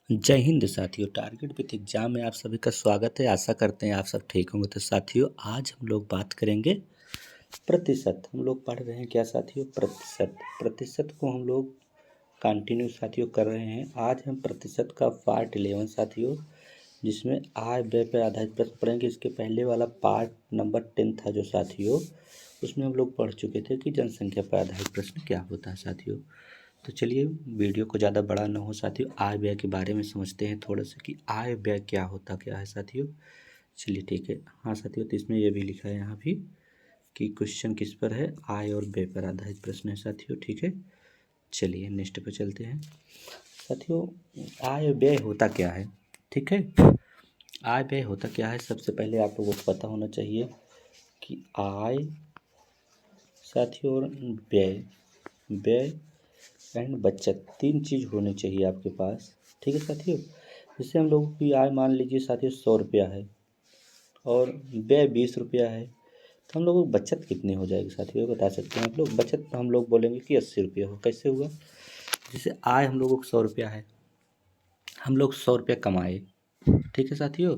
जय हिंद साथियों। Target with exam में आप सभी का स्वागत है। आशा करते हैं आप सब ठीक होंगे। तो साथियों आज हम लोग बात करेंगे प्रतिशत। हम लोग पढ़ रहे हैं क्या साथियों? प्रतिशत को हम लोग कंटिन्यू साथियों कर रहे हैं। आज हम प्रतिशत का पार्ट 11 साथियों, जिसमें आय व्यय पर आधारित प्रश्न पढ़ेंगे। इसके पहले वाला पार्ट नंबर 10 था जो साथियों, उसमें हम लोग पढ़ चुके थे कि जनसंख्या पर आधारित प्रश्न क्या होता है साथियों। तो चलिए वीडियो को ज़्यादा बड़ा ना हो साथियों, आय व्यय के बारे में समझते हैं थोड़ा सा कि आय व्यय क्या है साथियों। चलिए ठीक है। हाँ साथियों, तो इसमें यह भी लिखा है यहाँ भी कि क्वेश्चन किस पर है, आय और व्यय पर आधारित प्रश्न है साथियों। ठीक है, चलिए नेक्स्ट पर चलते हैं साथियों। आय व्यय होता क्या है? ठीक है, आय व्यय होता क्या है? सबसे पहले आप लोगों को पता होना चाहिए कि आय साथियों और व्यय, व्यय एंड बचत, तीन चीज़ होनी चाहिए आपके पास। ठीक है साथियों। जैसे हम लोगों की आय मान लीजिए साथियों 100 रुपया है और व्यय 20 रुपया है, तो हम लोगों को बचत कितनी हो जाएगी साथियों, बता सकते हैं आप लोग? बचत हम लोग बोलेंगे कि 80 रुपया हो। कैसे हुआ? जैसे आय हम लोगों को 100 रुपया है, हम लोग 100 रुपया कमाए, ठीक है साथियों,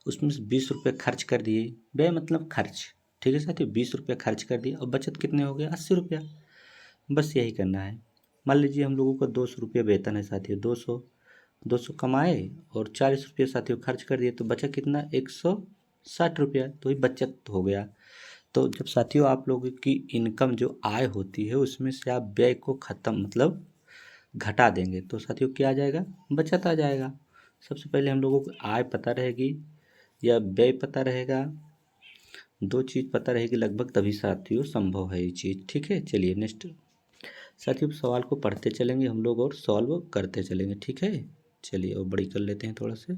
उसमें से 20 रुपये खर्च कर दिए। व्यय मतलब खर्च, ठीक है साथियों। 20 रुपया खर्च कर दिए और बचत कितने हो गए? 80 रुपया। बस यही करना है। मान लीजिए हम लोगों का 200 रुपया वेतन है साथियों, 200 कमाए और 40 रुपये साथियों खर्च कर दिए, तो बचा कितना? 160 रुपया। तो ये बचत हो गया। तो जब साथियों आप लोगों की इनकम जो आय होती है उसमें से आप व्यय को ख़त्म मतलब घटा देंगे, तो साथियों क्या आ जाएगा? बचत आ जाएगा। सबसे पहले हम लोगों को आय पता रहेगी या व्यय पता रहेगा, दो चीज़ पता रहेगी लगभग, तभी साथियों संभव है ये चीज़। ठीक है, चलिए नेक्स्ट साथियों सवाल को पढ़ते चलेंगे हम लोग और सॉल्व करते चलेंगे। ठीक है, चलिए और बड़ी कर लेते हैं थोड़ा से।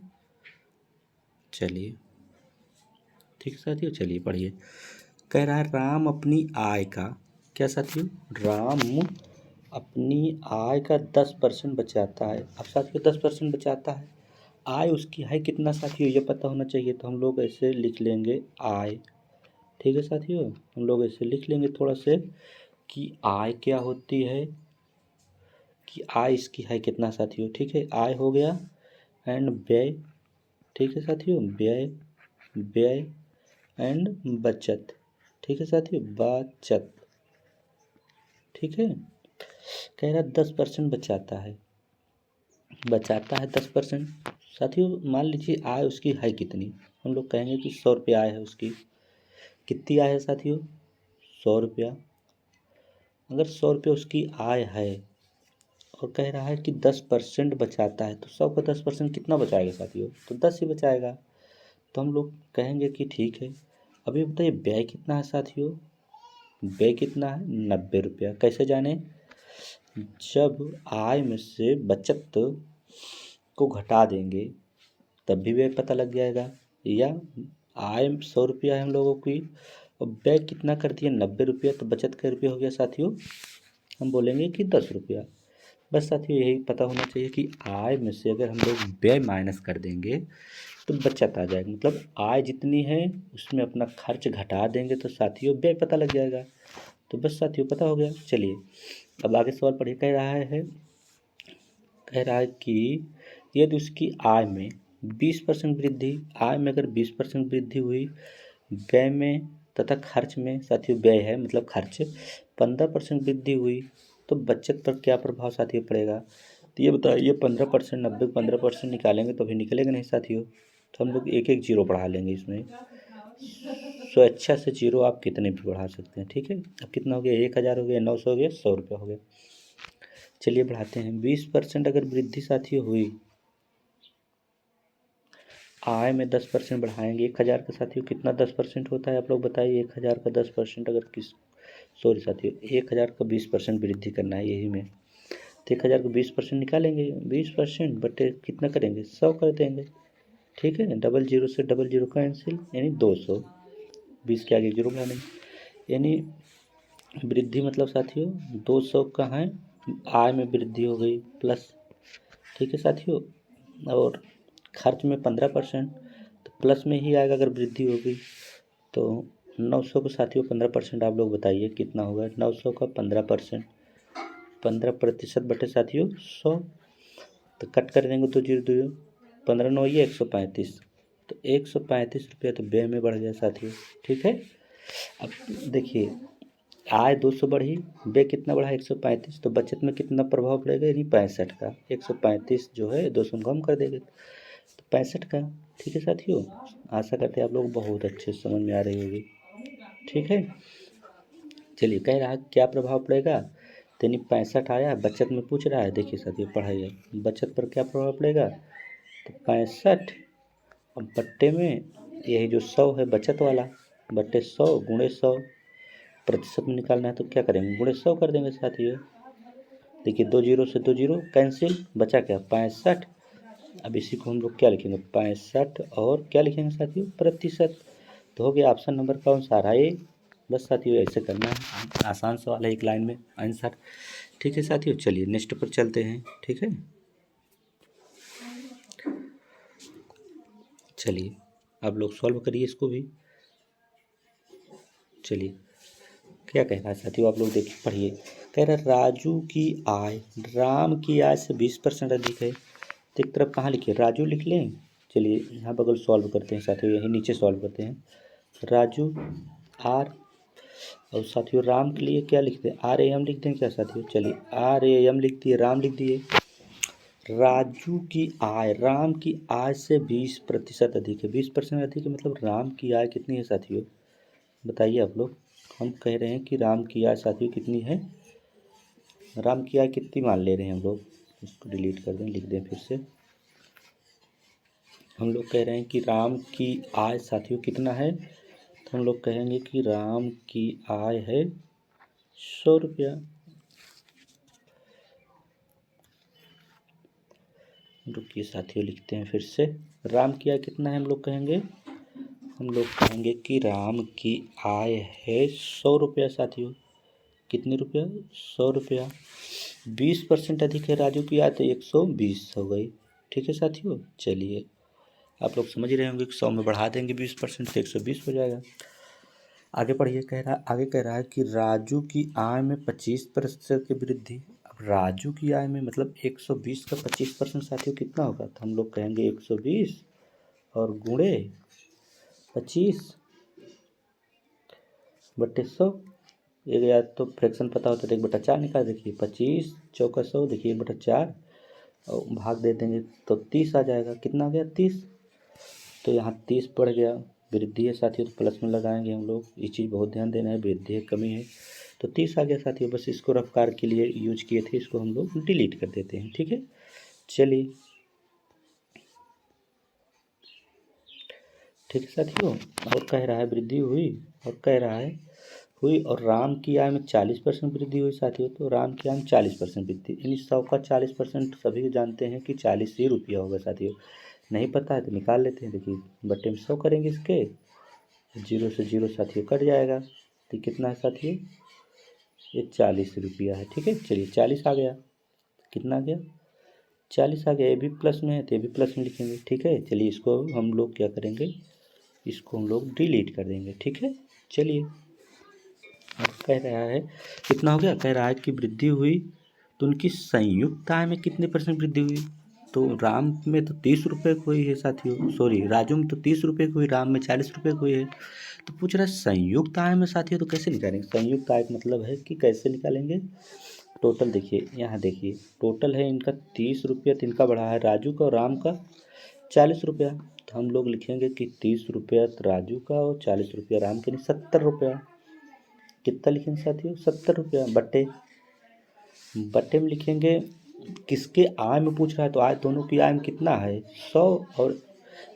चलिए ठीक है साथियों, चलिए पढ़िए। कह रहा है राम अपनी आय का, क्या साथियों? राम अपनी आय का 10% बचाता है। अब साथियों 10% बचाता है, आय उसकी है कितना साथियों ये पता होना चाहिए। तो हम लोग ऐसे लिख लेंगे आय, ठीक है साथियों, हम लोग ऐसे लिख लेंगे थोड़ा से कि आय क्या होती है, कि आय इसकी है कितना साथियों। ठीक है, आय हो गया एंड व्यय, ठीक है साथियों, व्यय, व्यय एंड बचत, ठीक है साथियों, बचत। ठीक है, कह रहा 10% बचाता है 10%। साथियों मान लीजिए आय उसकी है कितनी, हम लोग कहेंगे कि 100 रुपया आय है उसकी। कितनी आय है साथियों? 100 रुपया। अगर 100 रुपया उसकी आय है और कह रहा है कि 10% बचाता है, तो 100 का 10% कितना बचाएगा साथियों? तो 10 ही बचाएगा। तो हम लोग कहेंगे कि ठीक है। अभी बताइए व्यय कितना है साथियों? व्यय कितना है? 90 रुपया। कैसे जाने? जब आय में से बचत को घटा देंगे तब भी व्यय पता लग जाएगा। या आय 100 रुपया है हम लोगों की और व्यय कितना कर दिया? 90 रुपया, तो बचत कै रुपया हो गया साथियों? हम बोलेंगे कि 10 रुपया। बस साथियों यही पता होना चाहिए कि आय में से अगर हम लोग व्यय माइनस कर देंगे तो बचत आ जाएगी। मतलब आय जितनी है उसमें अपना खर्च घटा देंगे तो साथियों व्यय पता लग जाएगा। तो बस साथियों पता हो गया। चलिए अब आगे सवाल पढ़िए। कह रहा है कि यदि उसकी आय में 20% वृद्धि, आय में अगर 20% वृद्धि हुई, व्यय में तथा खर्च में, साथियों व्यय है मतलब खर्च, 15% वृद्धि हुई, तो बचत पर क्या प्रभाव साथियों पड़ेगा? तो ये बताइए 15%, 90 15% निकालेंगे तो भी निकलेगा नहीं साथियों। तो हम लोग एक एक जीरो बढ़ा लेंगे इसमें। स्वेच्छा से जीरो आप कितने भी बढ़ा सकते हैं। ठीक है, अब कितना हो गया? 1000 हो गया, 900 हो गया, 100 रुपया हो गया। चलिए बढ़ाते हैं। 20% अगर वृद्धि साथियों हुई, आय में 10% बढ़ाएंगे, 1000 का साथियों कितना 10% होता है आप लोग बताइए? 1000 का 10% अगर सॉरी साथियों 1000 का 20% वृद्धि करना है यही में, तो 1000 का 20% निकालेंगे, 20% बटे कितना करेंगे? 100 कर देंगे। ठीक है, डबल जीरो से डबल जीरो कैंसिल, यानी 200, 20 के आगे जीरो बढ़ाएंगे, यानी वृद्धि मतलब साथियों 200 का है, आय में वृद्धि हो गई प्लस। ठीक है साथियों, और खर्च में 15%, तो प्लस में ही आएगा अगर वृद्धि होगी। तो 900 को साथियों 15% आप लोग बताइए कितना होगा? 900 का 15%, 15% बटे साथियों 100, तो कट कर देंगे, 2 जीरो 2, 15 9 ये 135, तो 135 रुपया तो व्यय में बढ़ गया साथियों। ठीक है, अब देखिए आय 200 बढ़ी, व्यय कितना बढ़ा 135, तो बचत में कितना प्रभाव पड़ेगा, यानी 65 का। 135 जो है 200 में कम कर देंगे तो 65 का। ठीक है साथियों, आशा करते हैं आप लोग बहुत अच्छे से समझ में आ रही होगी। ठीक है, चलिए कह रहा है क्या प्रभाव पड़ेगा, यानी 65 आया, बचत में पूछ रहा है। देखिए साथियों पढ़ाइए, बचत पर क्या प्रभाव पड़ेगा, तो 65 अब बट्टे में यही जो 100 है बचत वाला, बट्टे 100 गुणे 100, प्रतिशत में निकालना है तो क्या करेंगे, गुणे 100 कर देंगे साथियों। देखिए 2 जीरो से 2 जीरो कैंसिल, बचा क्या 65। अब इसी को हम लोग क्या लिखेंगे, 65 और क्या लिखेंगे साथियों, प्रतिशत। तो हो गया ऑप्शन नंबर कौन सा आ रहा है, बस साथियों ऐसे करना है, आसान सवाल है, एक लाइन में आंसर। ठीक है साथियों, चलिए नेक्स्ट पर चलते हैं। ठीक है, चलिए आप लोग सॉल्व करिए इसको भी। चलिए क्या कह रहा है साथियों, आप लोग देखिए पढ़िए। कह रहा है राजू की आय राम की आय से 20% अधिक है। तो एक तरफ कहाँ लिखिए, राजू लिख लें। चलिए यहाँ बगल सॉल्व करते हैं साथियों, यही नीचे सॉल्व करते हैं। राजू आर, और साथियों राम के लिए क्या लिखते हैं, RAM लिख दें क्या साथियों। चलिए RAM लिख दिए, राम लिख दिए। राजू की आय राम की आय से 20% अधिक है। 20% अधिक है मतलब राम की आय कितनी है साथियों, बताइए आप लोग। हम कह रहे हैं कि राम की आय साथियों कितनी है, राम की आय कितनी मान ले रहे हैं हम लोग, इसको डिलीट कर दें, लिख दें फिर से। हम लोग कह रहे हैं कि राम की आय साथियों कितना है, तो हम लोग कहेंगे कि राम की आय है 100 रुपया। रुकिए साथियों लिखते हैं फिर से, राम की आय कितना है, हम लोग कहेंगे कि राम की आय है 100 रुपया साथियों। कितने रुपया, 100 रुपया। 20% अधिक है राजू की आय, तो 120 हो गई। ठीक है साथियों, चलिए आप लोग समझ रहे होंगे कि 100 में बढ़ा देंगे 20% तो 120 हो जाएगा। आगे पढ़िए, आगे कह रहा है कि राजू की आय में 25% की वृद्धि। अब राजू की आय में मतलब 120 का 25% साथियों कितना होगा, तो हम लोग कहेंगे 120 और गुणे 25 बट्टे 100। एक या तो फ्रैक्शन पता होता है तो 1/4 निकाल, देखिए 25 चौका 100, देखिए 1/4 और भाग दे देंगे तो 30 आ जाएगा। कितना आ गया 30, तो यहाँ 30 बढ़ गया, वृद्धि है साथियों तो प्लस में लगाएंगे हम लोग, ये चीज़ बहुत ध्यान देना है, वृद्धि है कमी है, तो 30 आ गया साथियों। बस इसको रफ्तार के लिए यूज किए थे, इसको हम लोग डिलीट कर देते हैं। ठीक है, चलिए ठीक है साथियों, और कह रहा है वृद्धि हुई, और कह रहा है हुई, और राम की आय में 40% वृद्धि हुई साथियों। तो राम की आय में 40% वृद्धि, यानी 100 का 40% सभी जानते हैं कि 40 ही रुपया होगा साथियों। नहीं पता है तो निकाल लेते हैं, देखिए बट्टे में 100 करेंगे इसके, जीरो से जीरो साथियों कट जाएगा, तो कितना है साथियों, ये 40 रुपया है। ठीक है, चलिए 40 आ गया, कितना आ गया 40 आ गया, ये भी प्लस में है तो ये भी प्लस में लिखेंगे। ठीक है, चलिए इसको हम लोग क्या करेंगे, इसको हम लोग डिलीट कर देंगे। ठीक है, चलिए अब कह रहा है कितना हो गया, कह रहा है कि वृद्धि हुई तो उनकी संयुक्त आय में कितने % वृद्धि हुई। तो राम में तो 30 रुपये की हुई है साथियों, सॉरी राजू में तो 30 रुपये की हुई, राम में 40 रुपये की हुई है। तो पूछ रहा है संयुक्त आय में साथियों, तो कैसे निकालेंगे, संयुक्त आय का मतलब है कि कैसे निकालेंगे, टोटल देखिए, यहाँ देखिए टोटल है इनका 30 रुपया, तो इनका बढ़ा है राजू का और राम का 40 रुपया, तो हम लोग लिखेंगे कि 30 रुपया राजू का और 40 रुपया राम के, 70 रुपया। कितना लिखेंगे साथियों, 70 रुपया, बट्टे बट्टे में लिखेंगे, किसके आय में पूछ रहा है, तो आय दोनों की आय में कितना है 100, और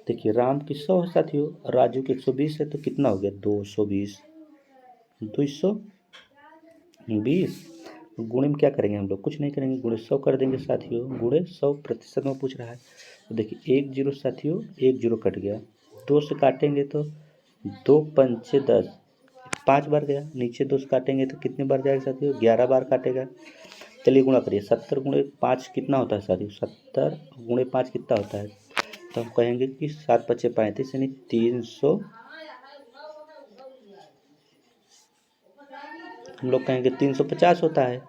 देखिए राम की 100 है साथियों और राजू की 120 है, तो कितना हो गया 220, 220 गुणे में क्या करेंगे हम लोग, कुछ नहीं करेंगे, गुणे 100 कर देंगे साथियों, गुणे 100 प्रतिशत में पूछ रहा है। तो देखिए 1 जीरो साथियों, 1 जीरो कट गया, 2 से काटेंगे तो 2 पंचे 10, 5 बार गया, नीचे 2 से काटेंगे तो कितने बार जाएगा साथियों, 11 बार काटेगा। चलिए गुणा करिए, 70 गुणे 5 कितना होता है साथियों, 70 गुणे 5 कितना होता है, तो हम कहेंगे कि 7 पचे 35 यानी 300, हम लोग कहेंगे 350 होता है।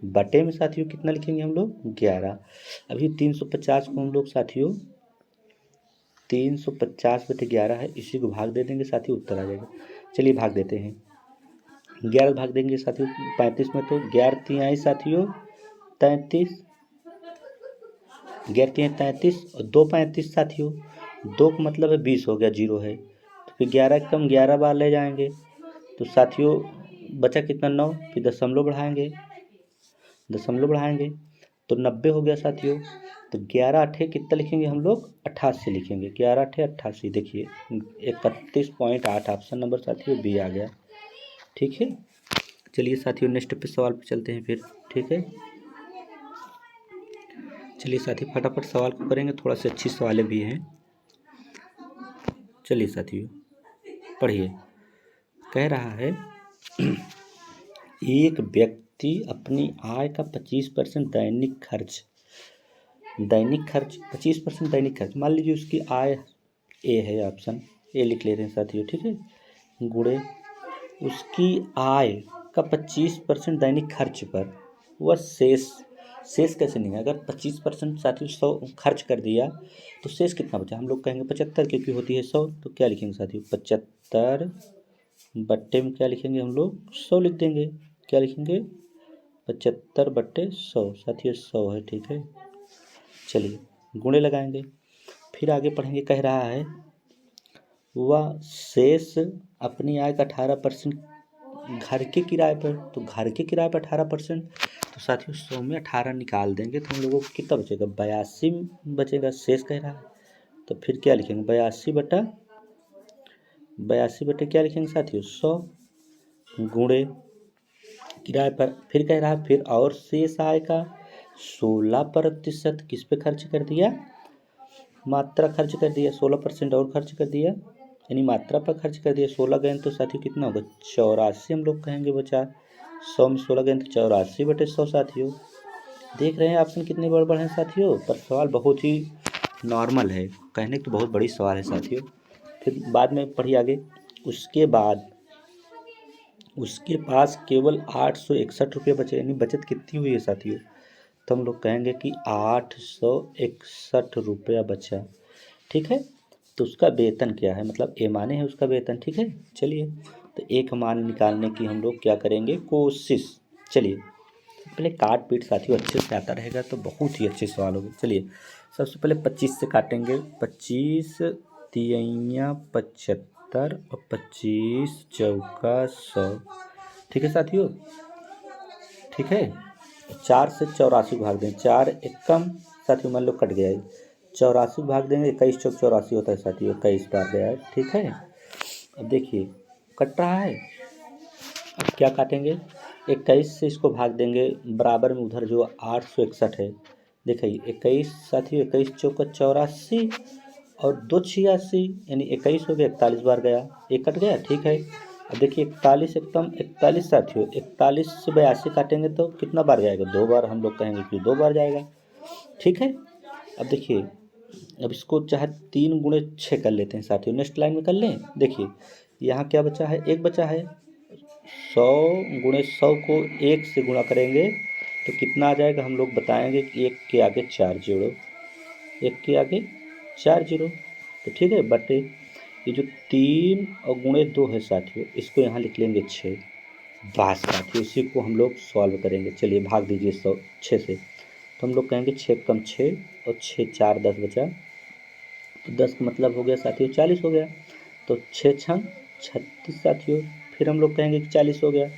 बटे में साथियों कितना लिखेंगे हम लोग 11। अभी 350 को हम लोग साथियों 350/11 है, इसी को भाग दे देंगे साथियों, उत्तर आ जाएगा। चलिए भाग देते हैं, 11 भाग देंगे साथियों 35 में, तो 11 तिहाई साथियों 33, 11 तिहाई 33 और 2 35 साथियों, 2 का मतलब है 20 हो गया, 0 है, तो फिर 11 कम 11 बार ले जाएंगे, तो साथियों बचा कितना 9, फिर दशमलव बढ़ाएंगे तो 90 हो गया साथियों। तो 11 अठे कितना लिखेंगे हम लोग 88 लिखेंगे, 11 अठे 88, देखिए 31.8 ऑप्शन नंबर साथियों बी आ गया। ठीक है, चलिए साथियों नेक्स्ट पे सवाल पे चलते हैं फिर। ठीक है, चलिए साथियों फटाफट सवाल को करेंगे, थोड़ा सी अच्छी सवालें भी हैं। चलिए साथियों पढ़िए, कह रहा है एक व्यक्ति अपनी आय का 25% दैनिक खर्च 25% दैनिक खर्च, मान लीजिए उसकी आय ए है, ऑप्शन ए लिख ले रहे हैं साथियों। ठीक है, गुणे उसकी आय का 25% दैनिक खर्च पर वह शेष कैसे नहीं है, अगर 25% साथियों 100 खर्च कर दिया तो शेष कितना बचा, हम लोग कहेंगे 75, क्योंकि होती है 100, तो क्या लिखेंगे साथियों 75 बट्टे में क्या लिखेंगे हम लोग 100 लिख देंगे, क्या लिखेंगे 75/100 साथियों 100 है। ठीक है, चलिए गुणे लगाएंगे, फिर आगे पढ़ेंगे। कह रहा है वह शेष अपनी आय का 18% घर के किराए पर, तो घर के किराए पर 18%, तो साथियों 100 में 18 निकाल देंगे तो हम लोगों को कितना बचेगा 82 बचेगा, शेष कह रहा है, तो फिर क्या लिखेंगे 82 बटे क्या लिखेंगे साथियों 100 गुणे किराए पर, फिर कह रहा है फिर और शेष आय का 16% किस पे खर्च कर दिया, मात्रा खर्च कर दिया, 16% और खर्च कर दिया, यानी मात्रा पर खर्च कर दिया। 16 गए तो साथियों कितना होगा 84 हम लोग कहेंगे बचा, 100 में 16 गए तो 84/100 साथियों। देख रहे हैं ऑप्शन कितने बड़े बड़े हैं साथियों, पर सवाल बहुत ही नॉर्मल है, कहने तो बहुत बड़ी सवाल है साथियों। फिर बाद में पढ़िए आगे, उसके बाद उसके पास केवल 861 रुपये बचे, यानी बचत कितनी हुई है साथियों, तो हम लोग कहेंगे कि 861 रुपया बचा। ठीक है, तो उसका वेतन क्या है, मतलब ए माने है उसका वेतन। ठीक है, चलिए तो एक मान निकालने की हम लोग क्या करेंगे कोशिश। चलिए पहले काट पीट साथियों अच्छे से आता रहेगा तो बहुत ही अच्छे सवाल होंगे। चलिए सबसे पहले 25 से काटेंगे, 25 तियैया 75 और 25 चौका 100। ठीक है साथियों, ठीक है, 4 से 84 भाग दें, 4 एकम साथियों मान लो कट गया है, 84 भाग देंगे, 21 चौक 84 होता है साथियों, 21 बार गया है। ठीक है, अब देखिए कट रहा है, अब क्या काटेंगे 21 से इसको भाग देंगे, बराबर में उधर जो 861 है, देखिए 21 साथियों 21 चौक 84 और 2 86, यानी 21 हो गया, 41 बार गया, एक कट गया। ठीक है, अब देखिए 41 एकदम 41 साथियों 41 से 82 काटेंगे तो कितना बार जाएगा 2 बार, हम लोग कहेंगे कि 2 बार जाएगा। ठीक है, अब देखिए अब इसको चाहे 3 गुणे 6 कर लेते हैं साथियों, नेक्स्ट लाइन में कर लें। देखिए यहाँ क्या बचा है, एक बचा है, 100 गुणे 100 को 1 से गुणा करेंगे तो कितना आ जाएगा, हम लोग बताएंगे कि 1 के आगे 4 जीरो, 1 के आगे 4 जीरो, तो ठीक है बटे ये जो 3 और गुणे 2 है साथियों, इसको यहाँ लिख लेंगे 6। बस साथियों इसी को हम लोग सॉल्व करेंगे। चलिए भाग दीजिए 6 से, तो हम लोग कहेंगे 6 कम 6 और 6 4 10 बचा, तो 10 का मतलब हो गया साथियों 40 हो गया, तो 6 छंग 36 साथियों, फिर हम लोग कहेंगे कि 40 हो गया,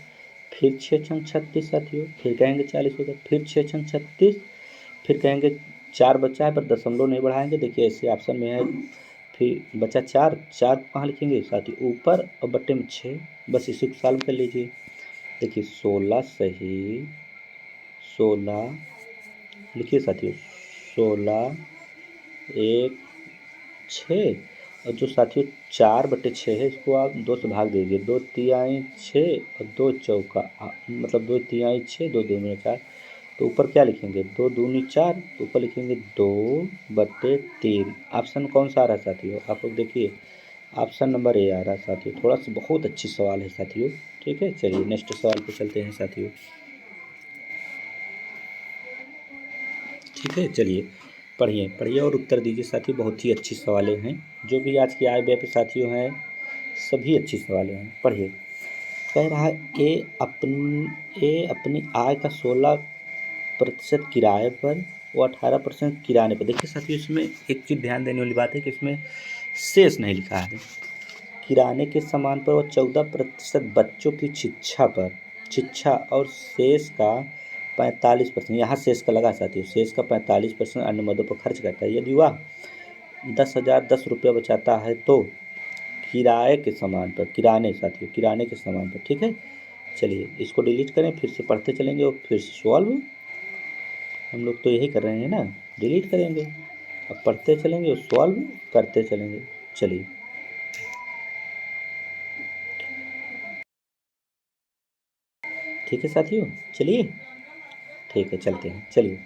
फिर 6 छंग 36 साथियों, फिर कहेंगे 40 हो गया, फिर 6 छंग 36, फिर कहेंगे 4 बचा है पर दशमलव नहीं बढ़ाएंगे, देखिए ऐसे ऑप्शन में है, फिर बचा 4 कहाँ लिखेंगे साथियों ऊपर और बट्टे में 6, बस इसी को सॉल्व कर लीजिए। देखिए 16 सही 16 लिखिए साथियों, 16 1 6, और जो साथियों 4/6 है इसको आप 2 से भाग दीजिए, 2 तिहाई 6 और 2 चौका मतलब 2 तिहाई 6 2 दूनी 4, तो ऊपर क्या लिखेंगे 2 दूनी 4, तो ऊपर लिखेंगे 2/3। ऑप्शन कौन सा आ रहा है साथियों, आप लोग देखिए ऑप्शन नंबर ए आ रहा है साथियों, थोड़ा सा बहुत अच्छी सवाल है साथियों। ठीक है, चलिए नेक्स्ट सवाल पे चलते हैं साथियों। ठीक है, चलिए पढ़िए पढ़िए और उत्तर दीजिए साथियों। बहुत ही अच्छी सवालें हैं, जो भी आज की आए हुए पे साथियों हैं सभी अच्छी सवालें हैं। पढ़िए, कह रहा है ए अपनी आय का 16% किराए पर व 18% किराने पर। देखिए साथियों, इसमें एक चीज़ ध्यान देने वाली बात है कि इसमें शेष नहीं लिखा है। किराने के सामान पर और 14% बच्चों की शिक्षा और शेष का 45%, यहाँ शेष का लगा साथियों, शेष का 45% अन्य मदों पर खर्च करता है। यदि वह 10,010 रुपये बचाता है तो किराने के सामान पर, ठीक है। चलिए इसको डिलीट करें, फिर से पढ़ते चलेंगे और फिर से सॉल्व। हम लोग तो यही कर रहे हैं ना, डिलीट करेंगे, अब पढ़ते चलेंगे और सॉल्व करते चलेंगे। चलिए ठीक है साथियों, चलिए ठीक है चलते हैं। चलिए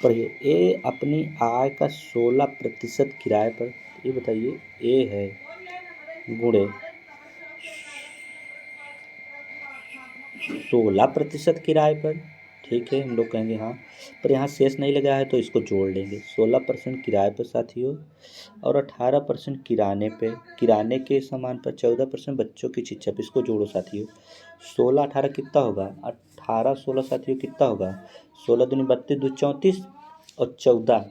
पढ़िए, ए अपनी आय का 16% किराए पर, ये बताइए ए है गुणे 16% किराए पर, ठीक है। हम लोग कहेंगे हाँ, पर यहाँ शेष नहीं लगा है तो इसको जोड़ लेंगे। 16% किराए पर साथियों और 18% किराने के सामान पर, 14% बच्चों की शिक्षा पर, इसको जोड़ो साथियों। 16 18 कितना होगा, 18 16 साथियों कितना होगा, 16 दूनी 32 दो 34 और 14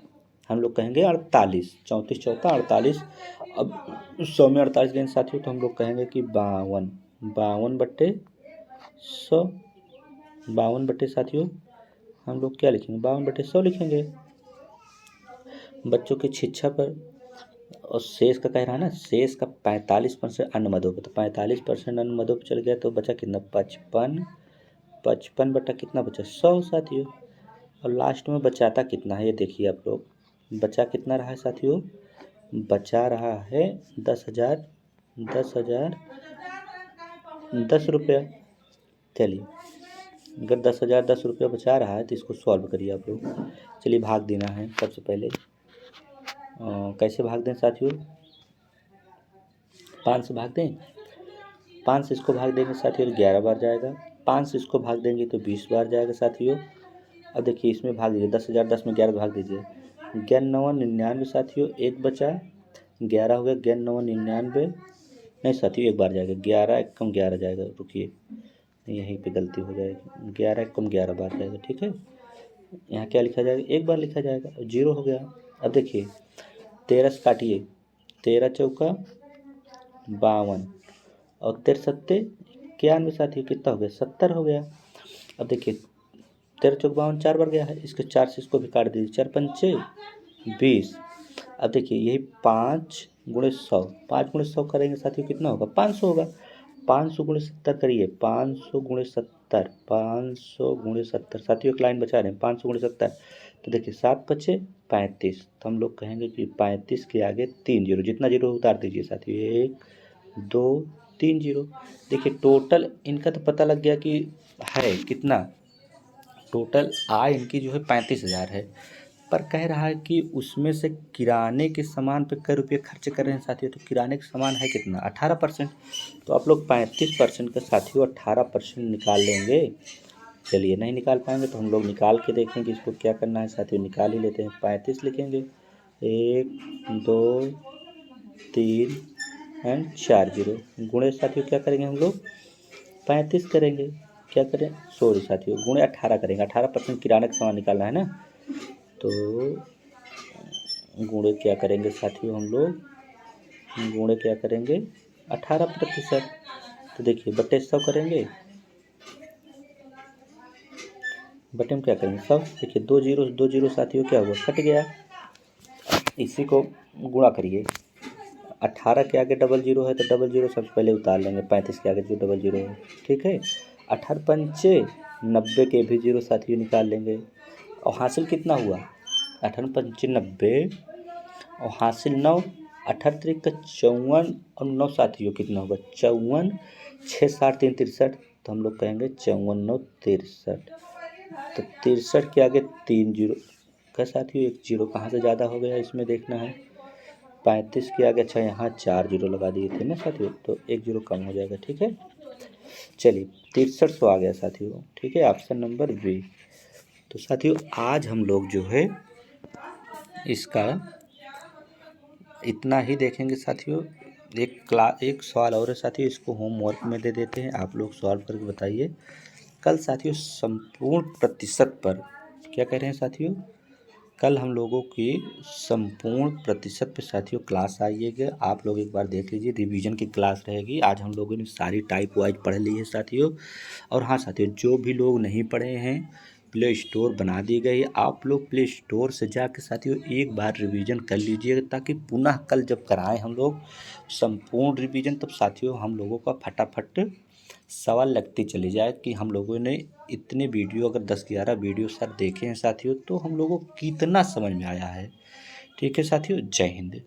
हम लोग कहेंगे 48, 34 चौका 48। अब 100 में 48 लेंगे साथियों तो हम लोग कहेंगे कि 52 बट्टे 100, 52 बट्टे साथियों हम लोग क्या लिखेंगे, 52 बट्टे 100 लिखेंगे। बच्चों की शिक्षा पर और शेष का कह रहा है ना, शेष का 45% अन्य मदों पर, तो 45% अन्य मदों पर चल गया तो बचा कितना, 55 बटा कितना बचा 100 साथियों। और लास्ट में बचाता कितना है ये देखिए आप लोग, बचा कितना रहा है साथियों, बचा रहा है 10,010 रुपया। चलिए अगर 10,010 रुपया बचा रहा है तो इसको सॉल्व करिए आप लोग। चलिए भाग देना है सबसे पहले। कैसे भाग दें साथियों, 5 से भाग दें, 5 से इसको भाग देंगे साथियों 11 बार जाएगा, 5 से इसको भाग देंगे तो 20 बार जाएगा साथियों। अब देखिए इसमें भाग दीजिए, 10,010 में 11 भाग दीजिए, 11 9 99 साथियों, एक बचा 11 हो गया, 11 9 99 नहीं साथियों एक बार जाएगा, 11 एक कम 11 जाएगा, रुकिए यहीं पे गलती हो जाएगी, 11 एक कम 11 बार जाएगा, ठीक है। यहाँ क्या लिखा जाएगा, एक बार लिखा जाएगा, 0 हो गया। अब देखिए 13 से काटिए, 13 चौका 52 और 13 सत्ते 91 साथियों कितना हो गया, 70 हो गया। अब देखिए 13 चौक 52 4 बार गया है, इसके 4 से इसको भी काट दीजिए, 4 पंचे 20। अब देखिए यही 5 गुणे 100, 5 गुणे 100 करेंगे साथियों कितना होगा, 500 होगा। 500 गुणे 70 करिए, 500 गुणे 70, 500 गुणे 70 साथियों एक लाइन बचा रहे हैं, 500 गुणे 70 तो देखिए 7 बचे 35, तो हम लोग कहेंगे कि 35 के आगे 3 जीरो, जितना जीरो उतार दीजिए साथियों, 1 2 3 जीरो। देखिए टोटल इनका तो पता लग गया कि है कितना, टोटल आय इनकी जो है 35,000 है, पर कह रहा है कि उसमें से किराने के सामान पे कई रुपये खर्च कर रहे हैं साथियों, तो किराने का सामान है कितना 18%, तो आप लोग 35% का साथियों 18% निकाल लेंगे। चलिए नहीं निकाल पाएंगे तो हम लोग निकाल के देखेंगे इसको क्या करना है साथियों, निकाल ही लेते हैं। 35 लिखेंगे, 1 2 3 एंड 4 जीरो, गुणे साथियों क्या करेंगे हम लोग 35 करेंगे, क्या करें सॉरी साथियों गुणे 18 करेंगे, 18% किराने का सामान निकालना है ना, तो गुणे क्या करेंगे साथियों हम लोग, गुणे क्या करेंगे 18%, तो देखिए बटे 100 करेंगे, बटे में क्या करेंगे 100, देखिए 2 जीरो साथियों क्या हुआ कट गया, इसी को गुणा करिए, 18 के आगे डबल जीरो है तो डबल जीरो सबसे पहले उतार लेंगे, 35 के आगे जो डबल जीरो है, ठीक है। 18 पंचे 90 के भी जीरो साथियों निकाल लेंगे, और हासिल कितना हुआ 18 पंचे 90 और हासिल 9, 18 तरीक का 54 और 9 साथियों कितना होगा 54, 6 7 3 63, तो हम लोग कहेंगे 54 9 63, तो 63 के आगे 3 जीरो का साथियों, एक जीरो कहाँ से ज़्यादा हो गया इसमें देखना है, 35 के आगे अच्छा यहाँ 4 जीरो लगा दिए थे ना साथियों, तो एक जीरो कम हो जाएगा, ठीक है। चलिए 6300 आ गया साथियों, ठीक है, ऑप्शन नंबर बी। तो साथियों आज हम लोग जो है इसका इतना ही देखेंगे साथियों। एक सवाल और है साथियों, इसको होमवर्क में दे देते हैं, आप लोग सॉल्व करके बताइए। कल साथियों संपूर्ण प्रतिशत पर क्या कह रहे हैं साथियों, कल हम लोगों की संपूर्ण प्रतिशत पे साथियों क्लास आइएगा। आप लोग एक बार देख लीजिए, रिवीजन की क्लास रहेगी। आज हम लोगों ने सारी टाइप वाइज पढ़ ली है साथियों। और हाँ साथियों, जो भी लोग नहीं पढ़े हैं, प्ले स्टोर बना दी गई, आप लोग प्ले स्टोर से जाकर साथियों एक बार रिवीजन कर लीजिएगा, ताकि पुनः कल जब कराएं हम लोग संपूर्ण रिवीजन, तब साथियों हम लोगों का फटाफट सवाल लगती चली जाए कि हम लोगों ने इतने वीडियो, अगर 10-11 वीडियो सर देखे हैं साथियों, तो हम लोगों को कितना समझ में आया है। ठीक है साथियों, जय हिंद।